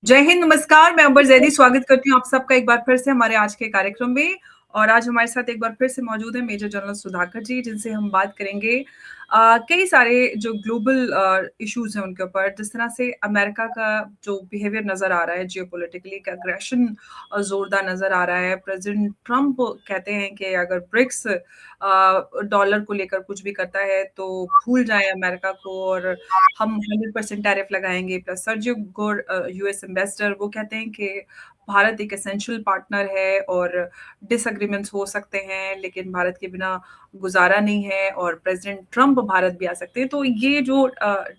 जय हिंद, नमस्कार। मैं अंबर जैदी स्वागत करती हूँ आप सबका एक बार फिर से हमारे आज के कार्यक्रम में। और आज हमारे साथ एक बार फिर से मौजूद है मेजर जनरल सुधाकर जी, जिनसे हम बात करेंगे कई सारे जो ग्लोबल इश्यूज हैं उनके ऊपर। जिस तरह से अमेरिका का जो बिहेवियर नजर आ रहा है, जियोपॉलिटिकली का अग्रेशन जोरदार नजर आ रहा है। प्रेसिडेंट ट्रम्प कहते हैं कि अगर ब्रिक्स डॉलर को लेकर कुछ भी करता है तो भूल जाएं अमेरिका को, और हम 100% टैरिफ लगाएंगे। Plus Sergio Gor, US ambassador, वो कहते हैं कि भारत एक एसेंशियल पार्टनर है और डिसएग्रीमेंट्स हो सकते हैं, लेकिन भारत के बिना गुजारा नहीं है। और प्रेसिडेंट ट्रम्प भारत भी आ सकते हैं। तो ये जो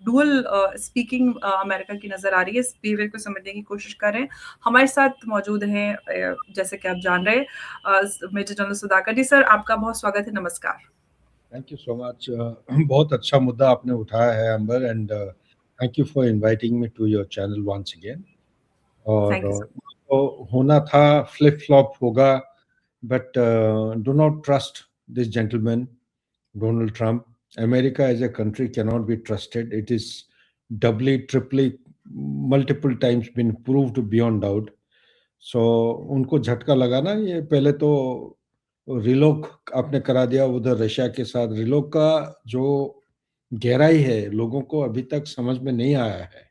डुअल स्पीकिंग अमेरिका की नजर आ रही है, इस बिहेवियर को समझने की कोशिश कर रहे हैं। हमारे साथ मौजूद हैं, जैसे कि आप जान रहे हैं, major general Sudhakar ji. Sir, आपका बहुत स्वागत है। नमस्कार। Thank you so much. बहुत अच्छा मुद्दा आपने उठाया है Ambar, and thank you for inviting me to your channel once again. और थैंक यू सर। तो होना था, फ्लिप फ्लॉप होगा, but do not trust this gentleman Donald Trump. America as a country cannot be trusted. It is doubly triply multiple times been proved beyond doubt. सो उनको झटका लगाना, ये पहले तो रिलोक आपने करा दिया उधर रशिया के साथ। रिलोक का जो गहराई है लोगों को अभी तक समझ में नहीं आया है।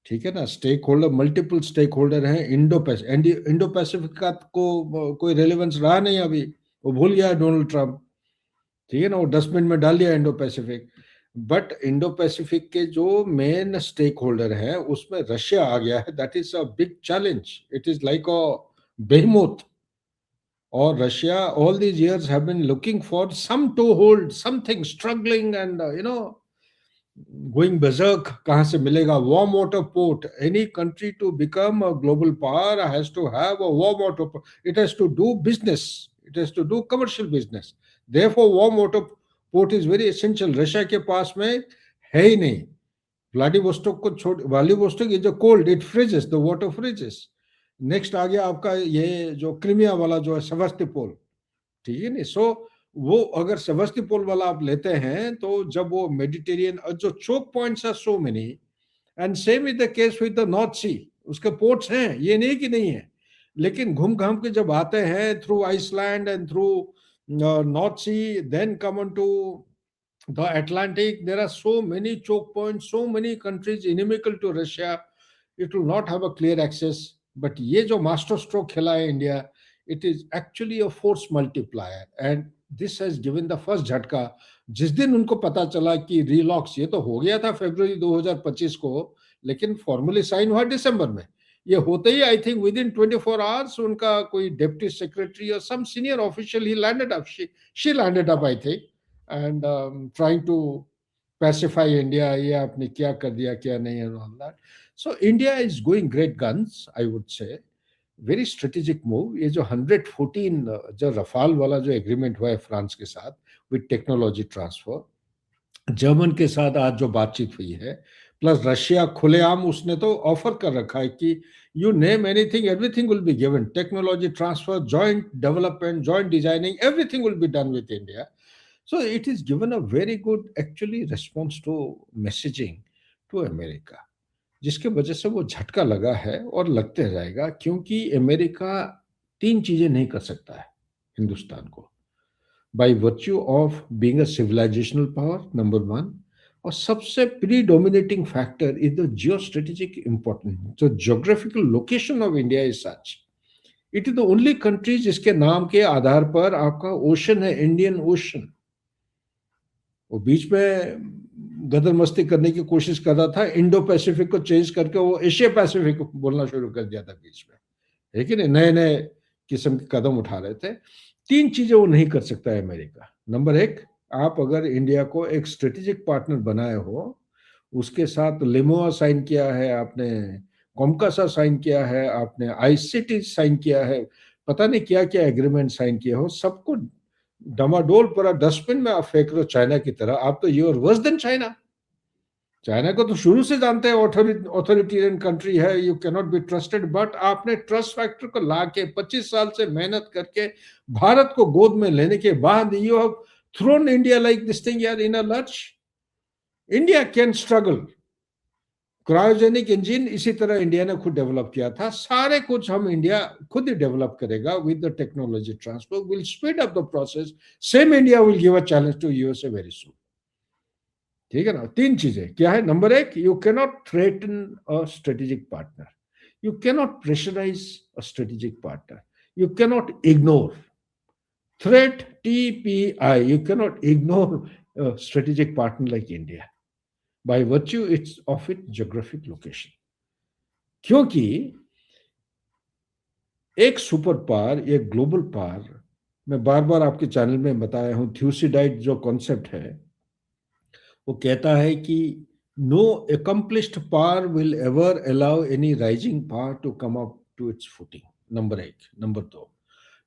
ठीक है ना, stakeholder, multiple stakeholder हैं। इंडो पैसिफिक का को कोई रेलेवेंस रहा नहीं अभी, वो भूल गया डोनाल्ड ट्रम्प। ठीक है ना, वो डस्टबिन में डाल दिया Indo Pacific. But Indo Pacific के जो मेन स्टेक होल्डर हैं उसमें रशिया आ गया है। That is a big challenge. It is like a behemoth. or Russia all these years have been looking for some toehold, something struggling and going berserk. कहाँ से मिलेगा? Warm water port. Any country to become a global power has to have a warm water port. It has to do business. It has to do commercial business. Therefore, warm water port is very essential. Russia के पास में है ही नहीं। Vladivostok को छोड़, Vladivostok is a cold, it freezes, the water freezes. Next आ गया आपका ये जो क्रीमिया वाला जो है सेवास्टोपोल। ठीक है नहीं, सो वो अगर सेवास्टोपोल वाला आप लेते हैं तो जब वो मेडिटेरियन जो choke points are so many, and same is the case with the North Sea. उसके पोर्ट्स हैं, ये नहीं कि नहीं है, लेकिन घूम घाम के जब आते हैं through Iceland and through North Sea, then come on to the Atlantic, there are so many choke points, so many countries inimical to Russia. It will not have a clear access. But ये जो master stroke खेला है India, it is actually a force multiplier, and this has given the first झटका। जिस दिन उनको पता चला कि रिलॉक्स ये तो हो गया था फरवरी 2025 को, लेकिन फॉर्मली साइन हुआ दिसंबर में। ये होते ही I think within 24 hours उनका कोई डिप्टी सेक्रेटरी और सम सीनियर ऑफिशियल ही landed up, she landed up I think, and trying to pacify India, ये आपने क्या कर दिया क्या नहीं, and all that. So India is going great guns, I would say. Very strategic move. ये जो 114 जो रफाल वाला जो एग्रीमेंट हुआ है फ्रांस के साथ विद टेक्नोलॉजी ट्रांसफर, जर्मन के साथ आज जो बातचीत हुई है, प्लस रशिया खुलेआम उसने तो ऑफर कर रखा है कि you name anything everything will be given, technology transfer, joint development, joint designing, everything will be done with India. So it is given a very good actually response to messaging to America, जिसके वजह से वो झटका लगा है और लगते रहेगा, क्योंकि अमेरिका तीन चीजें नहीं कर सकता है हिंदुस्तान को by virtue of being a civilizational power, number one, और सबसे predominating factor is the geostrategic importance. So geographical location of India is such. It is the only country जिसके नाम के आधार पर आपका ओशन है, इंडियन ओशन। वो बीच में गदर मस्ती करने की कोशिश कर रहा था, इंडो पैसिफिक को चेंज करके वो एशिया पैसिफिक बोलना शुरू कर दिया था बीच में, लेकिन नए नए किस्म के कदम उठा रहे थे। तीन चीजें वो नहीं कर सकता है अमेरिका। नंबर एक, आप अगर इंडिया को एक स्ट्रेटेजिक पार्टनर बनाए हो, उसके साथ लिमोआ साइन किया है आपने, कॉमकासा साइन किया है आपने, आईसीटी साइन किया है, पता नहीं क्या क्या एग्रीमेंट साइन किया हो, सबको डमाडोल पूरा डस्टबिन में आप फेंक रहे हो चाइना की तरह। आप तो you're worse than China. China को तो शुरू से जानते हैं ऑथोरिटेरियन कंट्री है, you can not be trusted, but आपने ट्रस्ट फैक्टर को लाके 25 साल से मेहनत करके भारत को गोद में लेने के बाद you have thrown India like this thing यार in a lurch. India can struggle, cryogenic engine इसी तरह इंडिया ने खुद डेवलप किया था. सारे कुछ हम इंडिया खुद ही डेवलप करेगा with the technology transfer, will speed up the process. Same India will give a challenge to USA very soon. ठीक है ना. तीन चीजें क्या है. नंबर एक, you cannot threaten a strategic partner, you cannot pressurise a strategic partner, you cannot ignore threat TPI. You cannot ignore a strategic partner like India by virtue of its geographic location. क्योंकि एक super power, एक global power, मैं बार बार आपके channel में बताया हूं, थ्यूसिडाइड जो concept है वो कहता है कि no accomplished power will ever allow any rising power to come up to its footing. Number एक. नंबर दो,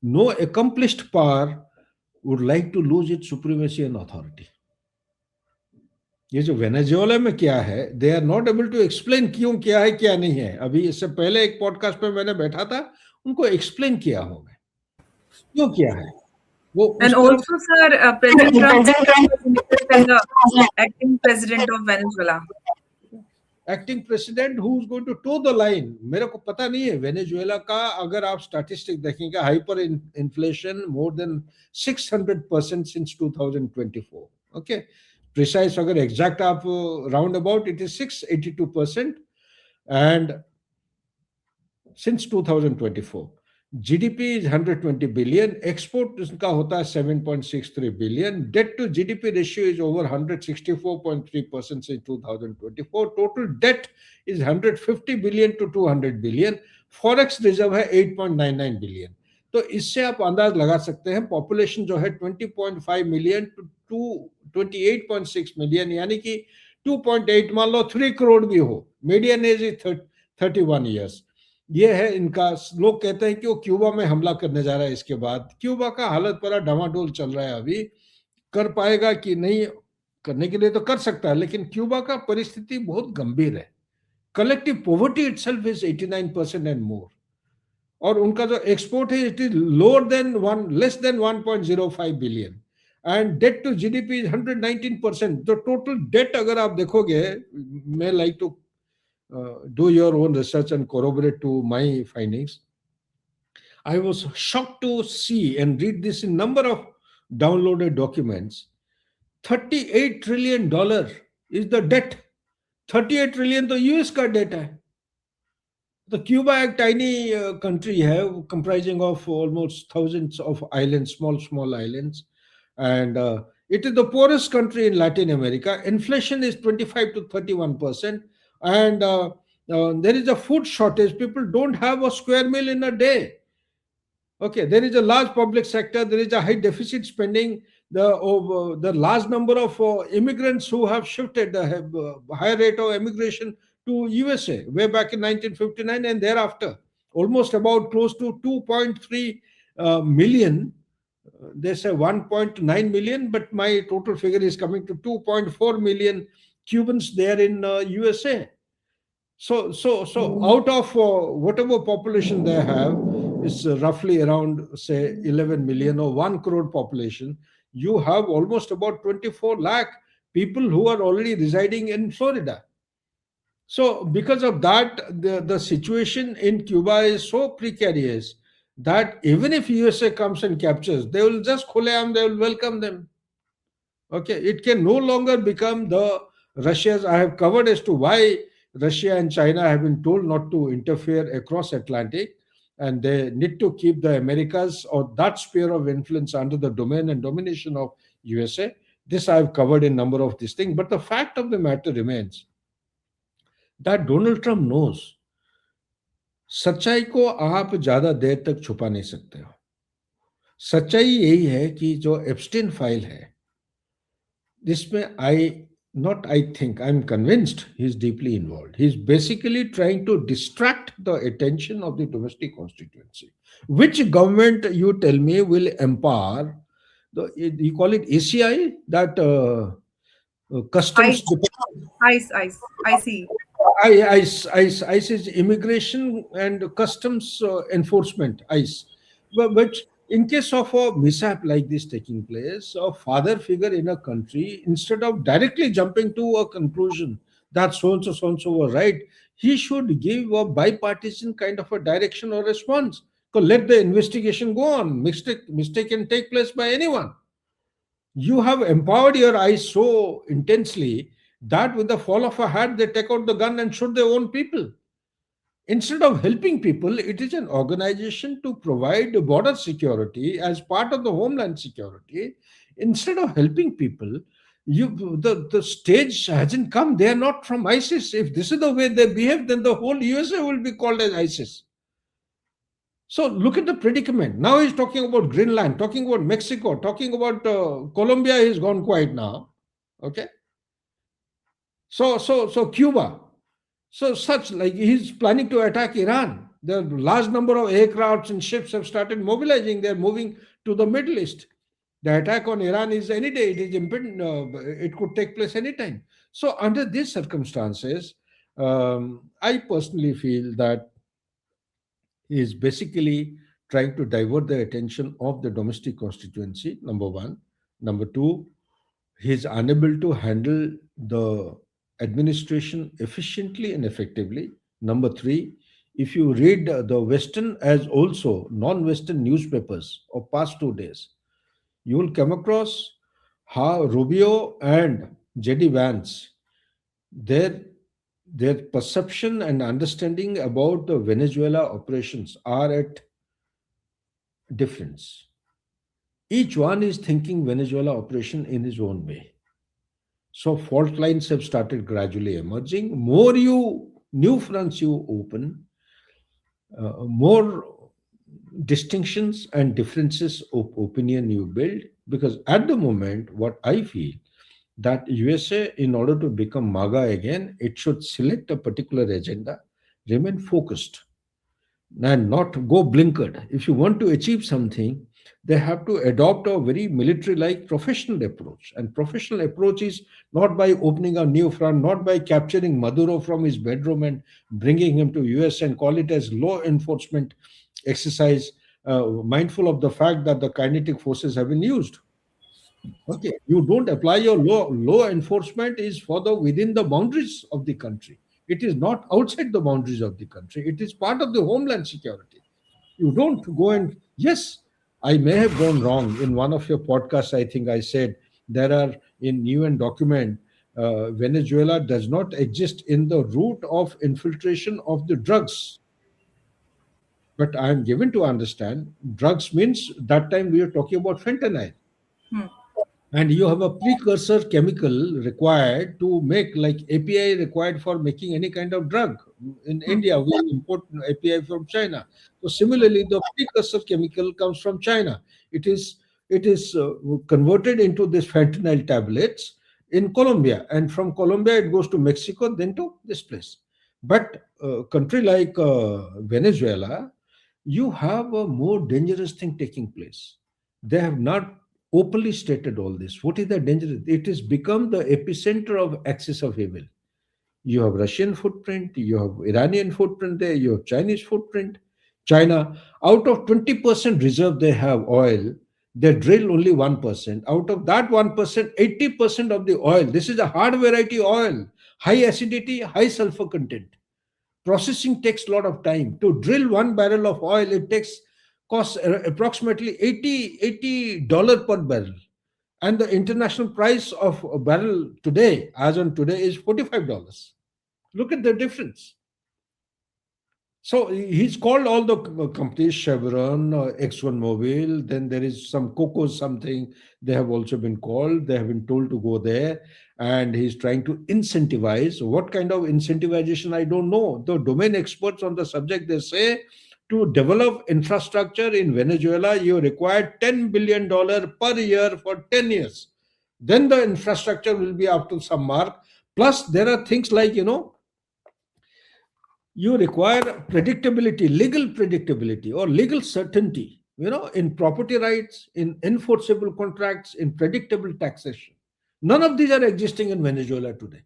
no accomplished power would like to lose its supremacy and authority. ये जो वेनेजुएला में क्या है, they are not able to explain क्यों क्या है क्या नहीं है. अभी इससे पहले एक पॉडकास्ट पे मैंने बैठा था, उनको एक्सप्लेन किया हूं मैं क्यों क्या है वो उस And तरफ. also, sir, President Trump is the acting president of Venezuela. Acting president who is going to toe the line. मेरे को पता नहीं है वेनेजुएला का. अगर आप स्टैटिस्टिक देखेंगे, hyperinflation more than 600% since 2024. Okay, precise अगर एग्जैक्ट आप round about, it is 682%. And since 2024 GDP is 120 billion, export इसका होता है 7.63 billion, debt to GDP ratio is over 164.3% since 2024, total debt is 150 billion to 200 billion, forex reserve है 8.99 billion. तो इससे आप अंदाज लगा सकते हैं पॉपुलेशन जो है 20.5 मिलियन टू 28.6 मिलियन, यानी कि 2.8, मान लो 3 करोड़ भी हो. Median age is 31 years. ये है इनका. लोग कहते हैं कि वो क्यूबा में हमला करने जा रहा है. इसके बाद क्यूबा का हालत बड़ा डामाडोल चल रहा है. अभी कर पाएगा कि नहीं, करने के लिए तो कर सकता है, लेकिन क्यूबा का परिस्थिति बहुत गंभीर है. Collective poverty itself is 89% and more. और उनका जो एक्सपोर्ट है it is less than 1.05 billion, and debt to GDP is 119%. तो टोटल डेट अगर आप देखोगे, मैं like to do your own research and corroborate to my findings. I was shocked to see and read this in number of downloaded documents. $38 trillion is the debt. 38 trillion तो US का date है. तो Cuba एक tiny country है, comprising of almost thousands of islands, small islands, and it is the poorest country in Latin America. Inflation is 25 to 31%. And there is a food shortage. People don't have a square meal in a day. Okay, there is a large public sector. There is a high deficit spending. The large number of immigrants who have shifted, have higher rate of immigration to USA way back in 1959 and thereafter. Almost about close to 2.3 million. They say 1.9 million, but my total figure is coming to 2.4 million Cubans there in USA. So out of whatever population they have is roughly around say 11 million or 1 crore population. You have almost about 24 lakh people who are already residing in Florida. So because of that, the situation in Cuba is so precarious that even if USA comes and captures, they will just khuleam, they will welcome them. Okay, it can no longer become the Russia's. I have covered as to why Russia and China have been told not to interfere across Atlantic, and they need to keep the Americas or that sphere of influence under the domain and domination of USA. This I have covered in number of these things, but the fact of the matter remains that Donald Trump knows सच्चाई को आप ज्यादा देर तक छुपा नहीं सकते हो. सच्चाई यही है कि जो एप्स्टीन फाइल है, इसमें I think, I'm convinced he's deeply involved. He's basically trying to distract the attention of the domestic constituency. Which government, you tell me, will empower you call it ACI, that customs ICE is immigration and customs enforcement, ICE. But in case of a mishap like this taking place, a father figure in a country, instead of directly jumping to a conclusion that so and so were right. He should give a bipartisan kind of a direction or response. So let the investigation go on. Mistake can take place by anyone. You have empowered your eyes so intensely that with the fall of a hat, they take out the gun and shoot their own people. Instead of helping people, it is an organization to provide border security as part of the homeland security. Instead of helping people, the stage hasn't come. They are not from ISIS. If this is the way they behave, then the whole USA will be called as ISIS. So look at the predicament. Now he's talking about Greenland, talking about Mexico, talking about Colombia. He's gone quiet now. Okay. So Cuba. So such like he's planning to attack Iran. The large number of aircrafts and ships have started mobilizing. They're moving to the Middle East. The attack on Iran is any day. It is impending. It could take place anytime. So under these circumstances, I personally feel that he is basically trying to divert the attention of the domestic constituency. Number one. Number two, he is unable to handle the administration efficiently and effectively. Number three, if you read the Western as also non-Western newspapers of past 2 days, you will come across how Rubio and JD Vance, their their perception and understanding about the Venezuela operations are at difference. Each one is thinking Venezuela operation in his own way. So fault lines have started gradually emerging. More you new fronts you open, more distinctions and differences of opinion you build. Because at the moment, what I feel that USA, in order to become MAGA again, it should select a particular agenda, remain focused, and not go blinkered. If you want to achieve something, they have to adopt a very military-like professional approach. And professional approach is not by opening a new front, not by capturing Maduro from his bedroom and bringing him to US and call it as law enforcement exercise, mindful of the fact that the kinetic forces have been used. Okay, you don't apply your law. Law enforcement is for the within the boundaries of the country. It is not outside the boundaries of the country. It is part of the homeland security. You don't go and yes, I may have gone wrong in one of your podcasts. I think I said there are in UN document Venezuela does not exist in the route of infiltration of the drugs. But I am given to understand drugs means that time we are talking about fentanyl, Hmm. and you have a precursor chemical required to make like API required for making any kind of drug. In Hmm. India, we import API from China. So similarly, the precursor chemical comes from China. It is converted into this fentanyl tablets in Colombia, and from Colombia it goes to Mexico, then to this place. But country like Venezuela, you have a more dangerous thing taking place. They have not openly stated all this. What is the danger? It has become the epicenter of axis of evil. You have Russian footprint, you have Iranian footprint there, you have Chinese footprint. China, out of 20% reserve they have oil, they drill only 1%. Out of that 1%, 80% of the oil, this is a hard variety oil, high acidity, high sulfur content. Processing takes a lot of time. To drill 1 barrel of oil, it takes costs approximately 80 dollars per barrel, and the international price of a barrel today, as on today, is $45. Look at the difference. So he's called all the companies Chevron, ExxonMobil. Then there is some Coco something. They have also been called. They have been told to go there, and he's trying to incentivize. What kind of incentivization? I don't know. The domain experts on the subject, they say to develop infrastructure in Venezuela, you require $10 billion per year for 10 years. Then the infrastructure will be up to some mark. Plus, there are things like you require predictability, legal predictability or legal certainty, in property rights, in enforceable contracts, in predictable taxation. None of these are existing in Venezuela today.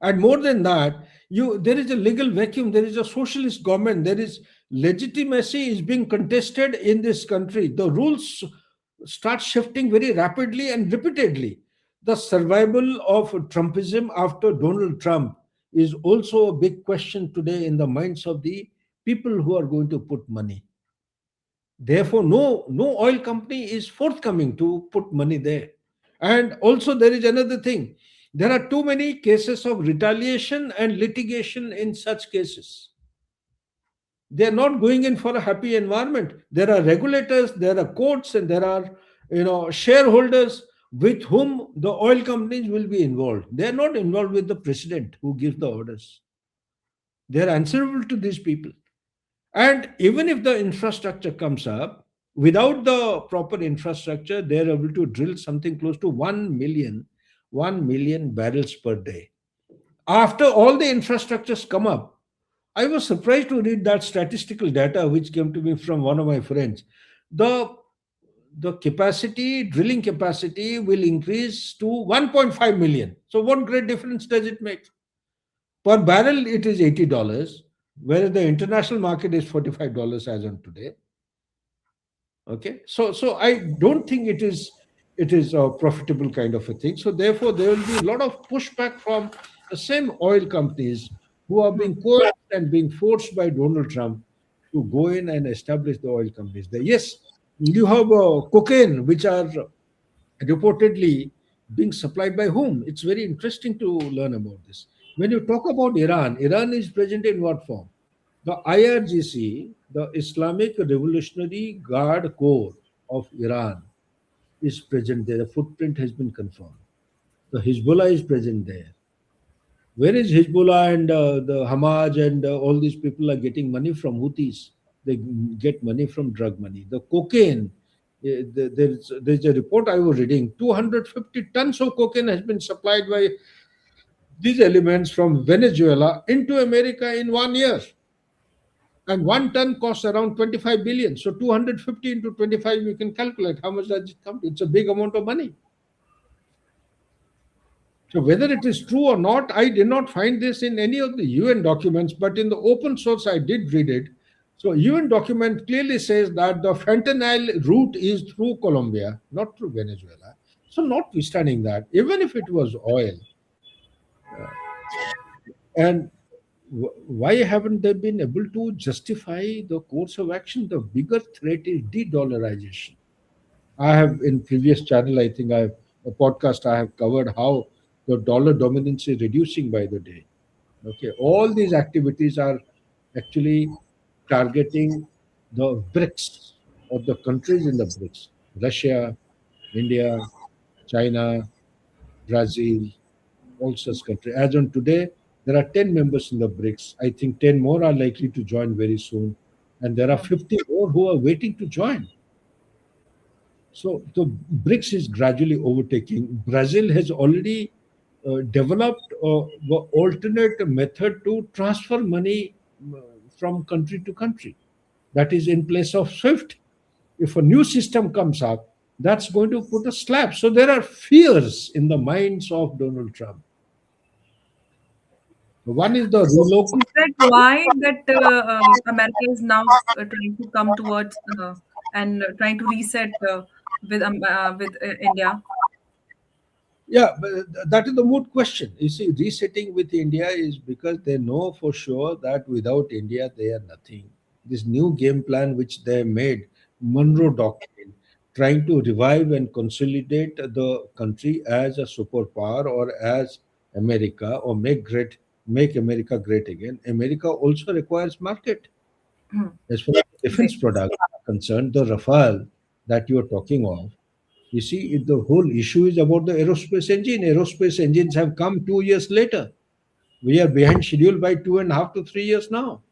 And more than that, there is a legal vacuum, there is a socialist government, there is legitimacy is being contested in this country. The rules start shifting very rapidly and repeatedly. The survival of Trumpism after Donald Trump is also a big question today in the minds of the people who are going to put money. Therefore, no oil company is forthcoming to put money there. And also, there is another thing. There are too many cases of retaliation and litigation in such cases. They are not going in for a happy environment. There are regulators, there are courts, and there are shareholders with whom the oil companies will be involved. They are not involved with the president who gives the orders. They are answerable to these people. And even if the infrastructure comes up, without the proper infrastructure, they are able to drill something close to 1 million barrels per day. After all the infrastructures come up, I was surprised to read that statistical data which came to me from one of my friends. The drilling capacity will increase to 1.5 million. So what great difference does it make? Per barrel it is $80, whereas the international market is $45 as on today. Okay, so I don't think it is a profitable kind of a thing. So therefore there will be a lot of pushback from the same oil companies who are being coerced and being forced by Donald Trump to go in and establish the oil companies there. Yes, you have cocaine which are reportedly being supplied by whom. It's very interesting to learn about this. When you talk about Iran is present in what form? The IRGC, the Islamic Revolutionary Guard Corps of Iran, is present there. The footprint has been confirmed. The Hezbollah is present there. Where is Hezbollah and the Hamas and all these people are getting money from Houthis? They get money from drug money. The cocaine, there's a report I was reading. 250 tons of cocaine has been supplied by these elements from Venezuela into America in 1 year. And 1 ton costs around 25 billion. So 250 into 25, you can calculate how much does it come to. It's a big amount of money. So whether it is true or not, I did not find this in any of the UN documents, but in the open source, I did read it. So UN document clearly says that the fentanyl route is through Colombia, not through Venezuela. So notwithstanding that, even if it was oil, and why haven't they been able to justify the course of action? The bigger threat is de-dollarization. I have in previous channel, I think I've a podcast I have covered how the dollar dominance is reducing by the day. Okay, all these activities are actually targeting the BRICS or the countries in the BRICS: Russia, India, China, Brazil, all such countries. As on today, there are 10 members in the BRICS. I think 10 more are likely to join very soon, and there are 50 more who are waiting to join. So the BRICS is gradually overtaking. Brazil has already developed the alternate method to transfer money from country to country. That is in place of SWIFT. If a new system comes up, that's going to put a slap. So there are fears in the minds of Donald Trump. One is the So relocal. is that why that America is now trying to come towards and trying to reset with India? Yeah, but that is the moot question. You see, resetting with India is because they know for sure that without India they are nothing. This new game plan which they made, Monroe Doctrine, trying to revive and consolidate the country as a superpower or as America or make America great again. America also requires market. Hmm. As far as defense Exactly. products are concerned, the Rafale that you are talking of, you see, the whole issue is about the aerospace engine. Aerospace engines have come 2 years later. We are behind schedule by 2.5 to 3 years now.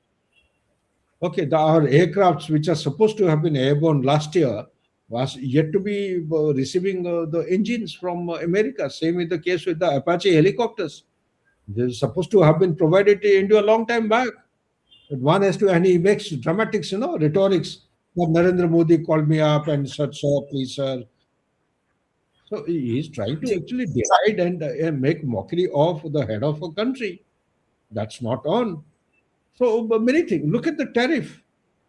Okay, our aircrafts, which are supposed to have been airborne last year, was yet to be receiving the engines from America. Same is the case with the Apache helicopters. They're supposed to have been provided to India a long time back. But one has to, and he makes dramatics, rhetorics. That Narendra Modi called me up and said, "Sir, please, sir." So he is trying to Ji. actually deride and make mockery of the head of a country. That's not on. So many things. Look at the tariff.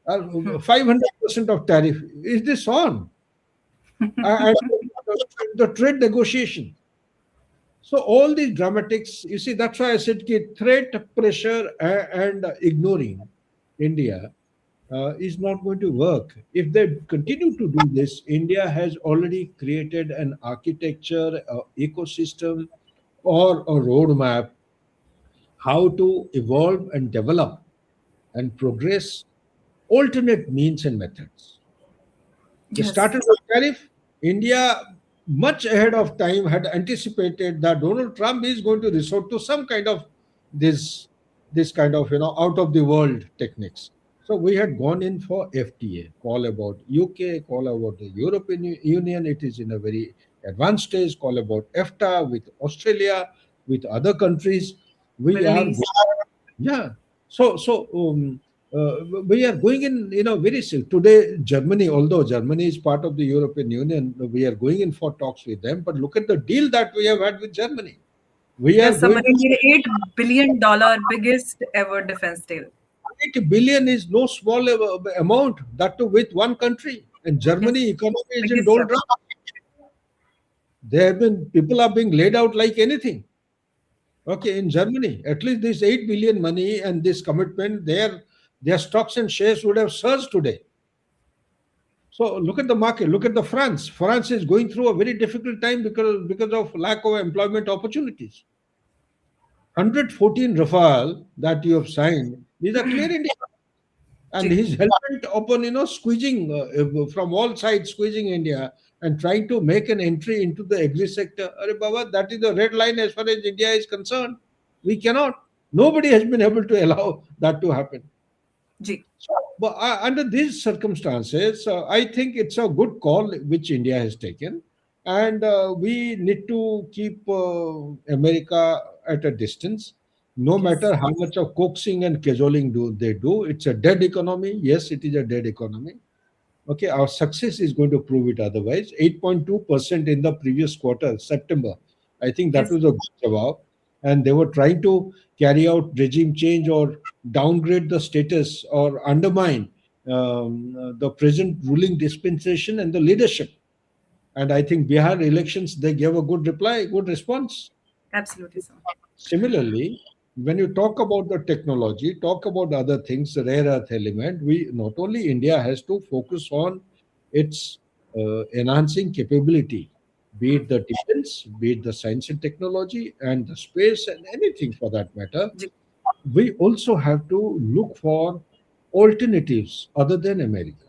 500% of tariff. Is this on? And the trade negotiation. So all these dramatics, you see, that's why I said threat, pressure, and ignoring India is not going to work. If they continue to do this, India has already created an architecture, ecosystem, or a roadmap how to evolve and develop and progress alternate means and methods. They Yes. started with tariff. India, much ahead of time, had anticipated that Donald Trump is going to resort to some kind of this this kind of out of the world techniques. So we had gone in for FTA, call about UK, call about the European Union. It is in a very advanced stage. Call about EFTA with Australia, with other countries. We Middle are East. yeah. We are going in, very soon. Today, Germany, although Germany is part of the European Union, we are going in for talks with them. But look at the deal that we have had with Germany. We are Yes, going submarine to deal, $8 billion, biggest ever defense deal. 8 billion is no small amount, that too with one country. And Yes, Germany economy is in biggest ever. doldrums. There have been people are being laid out like anything. Okay, in Germany, at least this 8 billion money and this commitment, their stocks and shares would have surged today. So look at the market. Look at the France. France is going through a very difficult time because of lack of employment opportunities. 114 Rafale that you have signed, these are clear indicators. And Ji. he's hell-bent upon squeezing from all sides, squeezing India and trying to make an entry into the agri sector. Arre Baba, that is the red line as far as India is concerned. We cannot. Nobody has been able to allow that to happen. Ji. So, but under these circumstances, I think it's a good call which India has taken, and we need to keep America at a distance. No Yes, matter how much of coaxing and cajoling do they do, it's a dead economy. Yes, it is a dead economy. Okay, our success is going to prove it otherwise. 8.2% in the previous quarter, September. I think that yes, was a good jawab. And they were trying to carry out regime change or downgrade the status or undermine the present ruling dispensation and the leadership. And I think Bihar elections, they gave a good reply, good response. absolutely, sir. Similarly, when you talk about the technology, talk about other things, rare earth element, we not only India has to focus on its enhancing capability, be it the defense, be it the science and technology, and the space, and anything for that matter. Ji. We also have to look for alternatives other than America.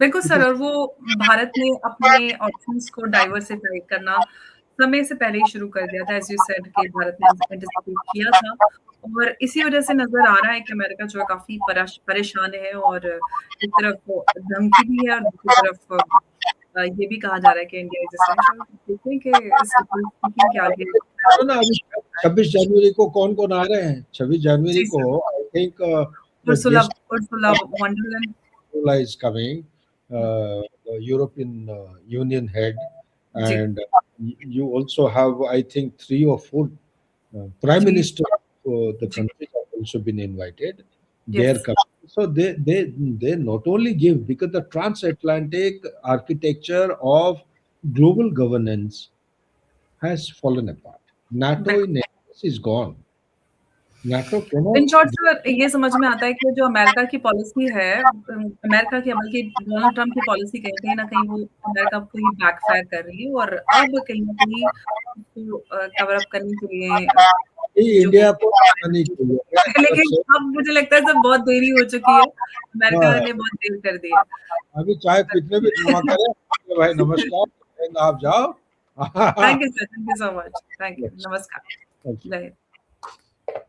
बिल्कुल It sir, is और वो भारत ने अपने options को diversify करना समय से पहले ही शुरू कर दिया था, एज़ यू सेड कि भारत ने एंटिसिपेट किया था और इसी वजह से नज़र आ रहा है कि अमेरिका जो है काफ़ी परेशान है और एक तरफ वो धमकी भी है और दूसरी तरफ ये भी कहा जा रहा है कि इंडिया इज़ एसेंशियल। देखते हैं कि इस स्पीकिंग के आगे देखो ना अभी 26 जनवरी को कौन-कौन आ रहे हैं? 26 जनवरी जी को sir, I think the Ursula guest Ursula Wonderland Lula is coming, the European Union head, जी, and you also have, I think, three or four prime जी, ministers of the जी, countries have also been invited. They are yes, coming. So they not only give because the transatlantic architecture of global governance has fallen apart. NATO बिल्कुल। in essence is gone. NATO in cannot. Short sir ये समझ में आता है कि जो America की policy है अमेरिका की बल्कि डोनाल्ड ट्रम्प की पॉलिसी कहीं कहीं न कहीं वो अमेरिका को ही बैकफायर कर रही है और अब कहीं न कहीं उसको कवर अप करने के लिए जो भी इंडिया को आना नहीं चाहिए मेरी तरफ लेकिन से। अब मुझे लगता है सब बहुत देरी हो चुकी है। अमेरिका हाँ, ने बहुत देर कर दी है। अभी चाय पीने में दुआ करें कि भाई नमस्कार आप जाओ thank you sir, thank you so much. Thank you. नमस्कार। Thank you. जय हिंद।